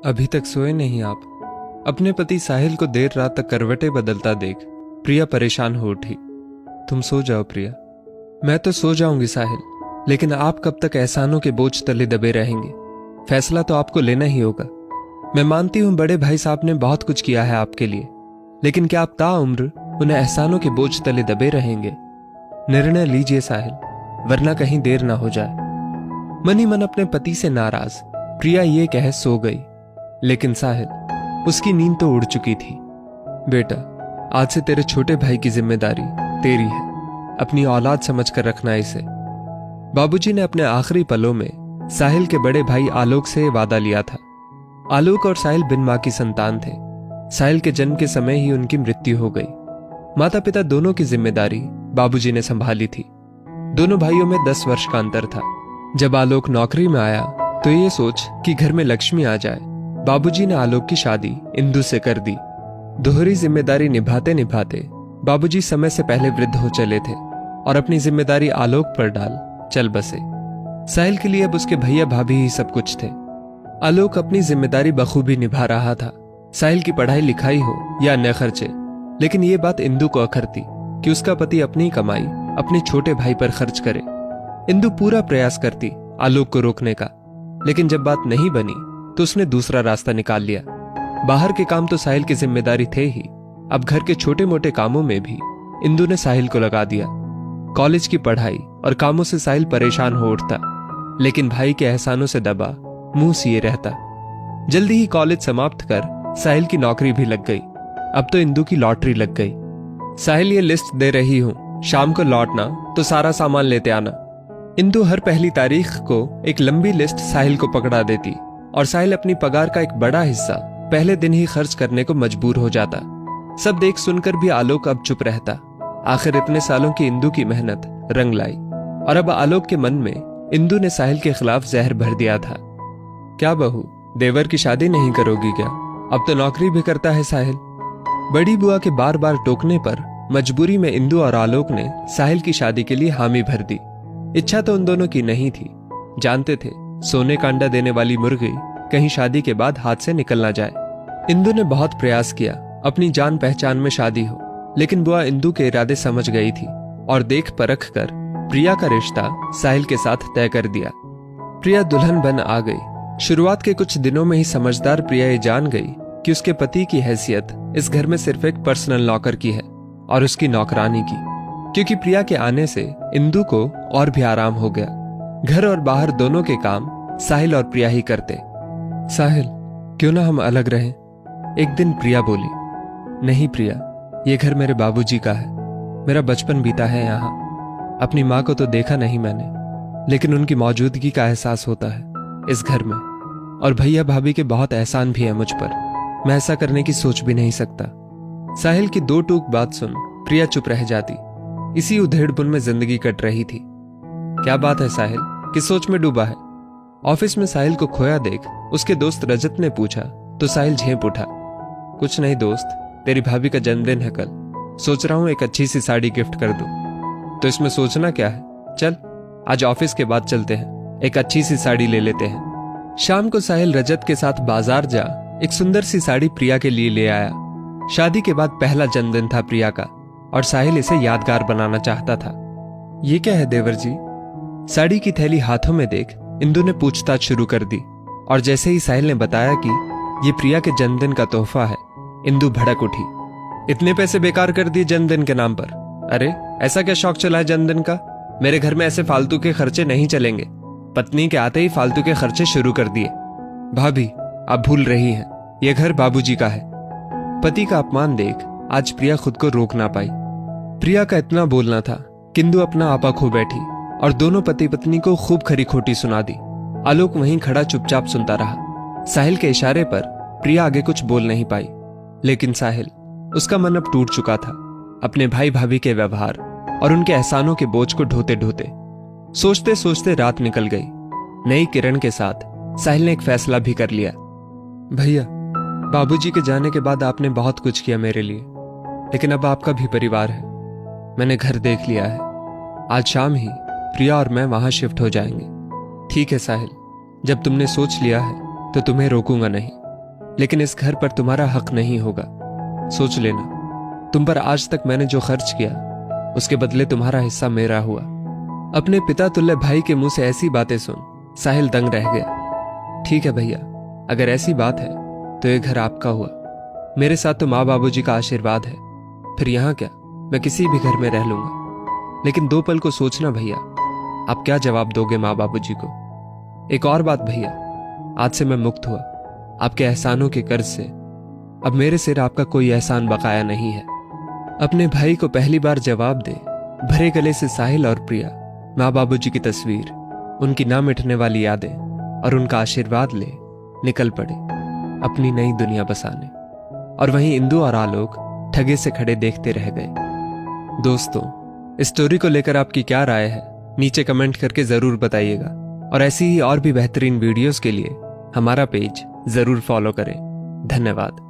अभी तक सोए नहीं आप? अपने पति साहिल को देर रात तक करवटें बदलता देख प्रिया परेशान हो उठी। तुम सो जाओ प्रिया। मैं तो सो जाऊंगी साहिल, लेकिन आप कब तक एहसानों के बोझ तले दबे रहेंगे? फैसला तो आपको लेना ही होगा। मैं मानती हूं बड़े भाई साहब ने बहुत कुछ किया है आपके लिए, लेकिन क्या आप ताउम्र उन्हें एहसानों के बोझ तले दबे रहेंगे? निर्णय लीजिए साहिल, वरना कहीं देर ना हो जाए। मन ही मन अपने पति से नाराज प्रिया ये कह सो गई, लेकिन साहिल, उसकी नींद तो उड़ चुकी थी। बेटा, आज से तेरे छोटे भाई की जिम्मेदारी तेरी है, अपनी औलाद समझकर रखना इसे। बाबूजी ने अपने आखिरी पलों में साहिल के बड़े भाई आलोक से वादा लिया था। आलोक और साहिल बिन मां की संतान थे। साहिल के जन्म के समय ही उनकी मृत्यु हो गई। माता पिता दोनों की जिम्मेदारी बाबूजी ने संभाली थी। दोनों भाइयों में 10 वर्ष का अंतर था। जब आलोक नौकरी में आया तो ये सोच कि घर में लक्ष्मी आ जाए, बाबूजी ने आलोक की शादी इंदु से कर दी। दोहरी जिम्मेदारी निभाते निभाते बाबूजी समय से पहले वृद्ध हो चले थे और अपनी जिम्मेदारी आलोक पर डाल चल बसे। साहिल के लिए अब उसके भैया भाभी ही सब कुछ थे। आलोक अपनी जिम्मेदारी बखूबी निभा रहा था, साहिल की पढ़ाई लिखाई हो या अन्य खर्चे। लेकिन ये बात इंदु को अखरती कि उसका पति अपनी कमाई अपने छोटे भाई पर खर्च करे। इंदु पूरा प्रयास करती आलोक को रोकने का, लेकिन जब बात नहीं बनी तो उसने दूसरा रास्ता निकाल लिया। बाहर के काम तो साहिल की जिम्मेदारी थे ही, अब घर के छोटे मोटे कामों में भी इंदु ने साहिल को लगा दिया। कॉलेज की पढ़ाई और कामों से साहिल परेशान हो उठता, लेकिन भाई के एहसानों से दबा मुंह सिए रहता। जल्दी ही कॉलेज समाप्त कर साहिल की नौकरी भी लग गई। अब तो इंदु की लॉटरी लग गई। साहिल, ये लिस्ट दे रही हूं, शाम को लौटना तो सारा सामान लेते आना। इंदु हर पहली तारीख को एक लंबी लिस्ट साहिल को पकड़ा देती और साहिल अपनी पगार का एक बड़ा हिस्सा पहले दिन ही खर्च करने को मजबूर हो जाता। सब देख सुनकर भी आलोक अब चुप रहता। आखिर इतने सालों की इंदु की मेहनत रंग लाई, और अब आलोक के मन में इंदु ने साहिल के खिलाफ जहर भर दिया था। क्या बहू, देवर की शादी नहीं करोगी क्या? अब तो नौकरी भी करता है साहिल। बड़ी बुआ के बार बार टोकने पर मजबूरी में इंदु और आलोक ने साहिल की शादी के लिए हामी भर दी। इच्छा तो उन दोनों की नहीं थी। जानते थे सोने का अंडा देने वाली मुर्गी कहीं शादी के बाद हाथ से निकल ना जाए। इंदु ने बहुत प्रयास किया अपनी जान पहचान में शादी हो, लेकिन बुआ इंदु के इरादे समझ गई थी और देख परख कर प्रिया का रिश्ता साहिल के साथ तय कर दिया। प्रिया दुल्हन बन आ गई। शुरुआत के कुछ दिनों में ही समझदार प्रिया ये जान गई कि उसके पति की हैसियत इस घर में सिर्फ एक पर्सनल नौकर की है और उसकी नौकरानी की, क्योंकि प्रिया के आने से इंदु को और भी आराम हो गया। घर और बाहर दोनों के काम साहिल और प्रिया ही करते। साहिल, क्यों ना हम अलग रहें? एक दिन प्रिया बोली। नहीं प्रिया, ये घर मेरे बाबूजी का है। मेरा बचपन बीता है यहाँ। अपनी माँ को तो देखा नहीं मैंने, लेकिन उनकी मौजूदगी का एहसास होता है इस घर में। और भैया भाभी के बहुत एहसान भी है मुझ पर। मैं ऐसा करने की सोच भी नहीं सकता। साहिल की दो टूक बात सुन प्रिया चुप रह जाती। इसी उधेड़बुन में जिंदगी कट रही थी। क्या बात है साहिल, किस सोच में डूबा है? ऑफिस में साहिल को खोया देख उसके दोस्त रजत ने पूछा तो साहिल झेप उठा। कुछ नहीं दोस्त, तेरी भाभी का जन्मदिन है कल। सोच रहा हूं एक अच्छी सी साड़ी गिफ्ट कर दूं। तो इसमें सोचना क्या है? चल आज ऑफिस के बाद चलते हैं, एक अच्छी सी साड़ी ले लेते हैं। शाम को साहिल रजत के साथ बाजार जा एक सुंदर सी साड़ी प्रिया के लिए ले आया। शादी के बाद पहला जन्मदिन था प्रिया का और साहिल इसे यादगार बनाना चाहता था। ये क्या है देवर जी? साड़ी की थैली हाथों में देख इंदु ने पूछताछ शुरू कर दी, और जैसे ही साहिल ने बताया कि ये प्रिया के जन्मदिन का तोहफा है, इंदु भड़क उठी। इतने पैसे बेकार कर दिए जन्मदिन के नाम पर? अरे ऐसा क्या शौक चला है जन्मदिन का? मेरे घर में ऐसे फालतू के खर्चे नहीं चलेंगे। पत्नी के आते ही फालतू के खर्चे शुरू कर दिए। भाभी, आप भूल रही हैं, यह घर बाबूजी का है। पति का अपमान देख आज प्रिया खुद को रोक ना पाई। प्रिया का इतना बोलना था कि इंदु अपना आपा खो बैठी और दोनों पति पत्नी को खूब खरी खोटी सुना दी। आलोक वहीं खड़ा चुपचाप सुनता रहा। साहिल के इशारे पर प्रिया आगे कुछ बोल नहीं पाई, लेकिन साहिल, उसका मन अब टूट चुका था अपने भाई भाभी के व्यवहार और उनके एहसानों के बोझ को ढोते ढोते। सोचते सोचते रात निकल गई। नई किरण के साथ साहिल ने एक फैसला भी कर लिया। भैया, बाबूजी के जाने के बाद आपने बहुत कुछ किया मेरे लिए, लेकिन अब आपका भी परिवार है। मैंने घर देख लिया है। आज शाम ही प्रिया और मैं वहां शिफ्ट हो जाएंगे। ठीक है साहिल, जब तुमने सोच लिया है तो तुम्हें रोकूंगा नहीं। लेकिन इस घर पर तुम्हारा हक नहीं होगा। सोच लेना, तुम पर आज तक मैंने जो खर्च किया उसके बदले तुम्हारा हिस्सा मेरा हुआ। अपने पिता तुल्य भाई के मुंह से ऐसी बातें सुन साहिल दंग रह गया। ठीक है भैया, अगर ऐसी बात है तो ये घर आपका हुआ। मेरे साथ तो माँ बाबूजी का आशीर्वाद है, फिर यहाँ क्या, मैं किसी भी घर में रह लूंगा। लेकिन 2 पल को सोचना भैया, आप क्या जवाब दोगे माँ बाबूजी को। एक और बात भैया, आज से मैं मुक्त हुआ आपके एहसानों के कर्ज से। अब मेरे सिर आपका कोई एहसान बकाया नहीं है। अपने भाई को पहली बार जवाब दे भरे गले से साहिल और प्रिया माँ बाबूजी की तस्वीर, उनकी ना मिटने वाली यादें और उनका आशीर्वाद ले निकल पड़े अपनी नई दुनिया बसाने। और वहीं इंदु और आलोक ठगे से खड़े देखते रह गए। दोस्तों, इस स्टोरी को लेकर आपकी क्या राय है नीचे कमेंट करके जरूर बताइएगा। और ऐसी ही और भी बेहतरीन वीडियोस के लिए हमारा पेज जरूर फॉलो करें। धन्यवाद।